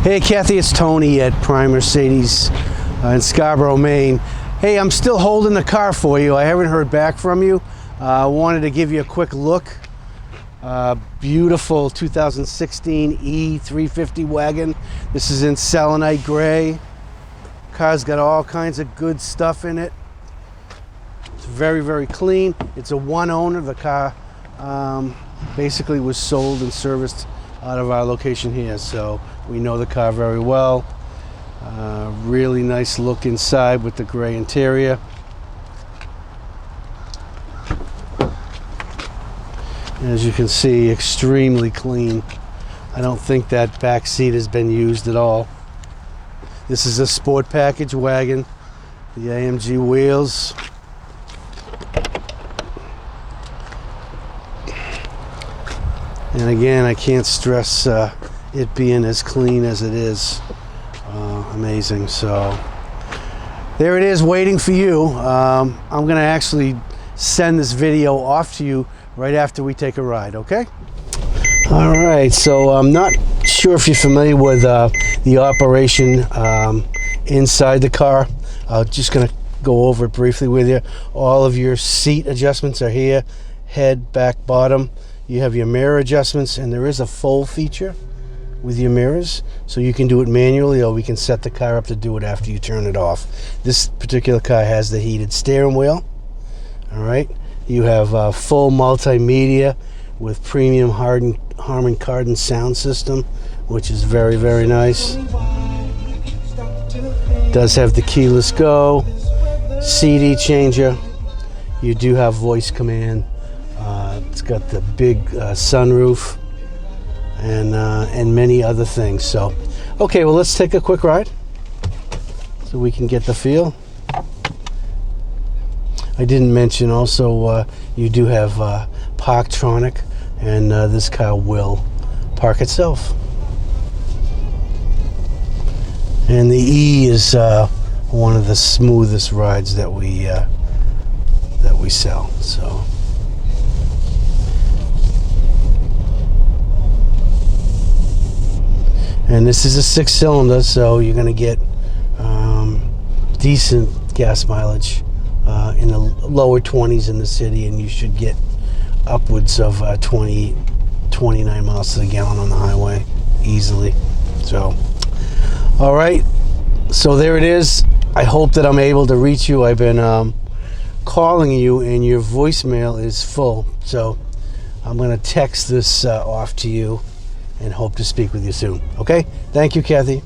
Hey Kathy, it's Tony at Prime Mercedes in Scarborough, Maine. Hey, I'm still holding the car for you. I haven't heard back from you. I wanted to give you a quick look. Beautiful 2016 E350 wagon. This is in selenite gray. Car's got all kinds of good stuff in it. It's very, very clean. It's a one owner. The car basically was sold and serviced out of our location here, so we know the car very well. Really nice look inside with the gray interior. As you can see, extremely clean. I don't think that back seat has been used at all. This is a sport package wagon. The AMG wheels. And again, I can't stress it being as clean as it is. Amazing. So there it is, waiting for you. I'm going to actually send this video off to you right after we take a ride, okay? All right, so I'm not sure if you're familiar with the operation inside the car. I'm just going to go over it briefly with you. All of your seat adjustments are here, head, back, bottom. You have your mirror adjustments, and there is a fold feature with your mirrors, so you can do it manually, or we can set the car up to do it after you turn it off. This particular car has the heated steering wheel. All right, you have full multimedia with premium harman kardon sound system, which is very, very nice. Does have the keyless go, CD changer. You do have voice command. It's got the big sunroof and many other things. So, okay, well, let's take a quick ride so we can get the feel. I didn't mention also you do have PARKTRONIC, and this car will park itself. And the E is one of the smoothest rides that we sell. So. And this is a 6-cylinder, so you're going to get decent gas mileage in the lower 20s in the city, and you should get upwards of 29 miles to the gallon on the highway easily. So, all right, so there it is. I hope that I'm able to reach you. I've been calling you, and your voicemail is full, so I'm going to text this off to you and hope to speak with you soon. Okay? Thank you, Kathy.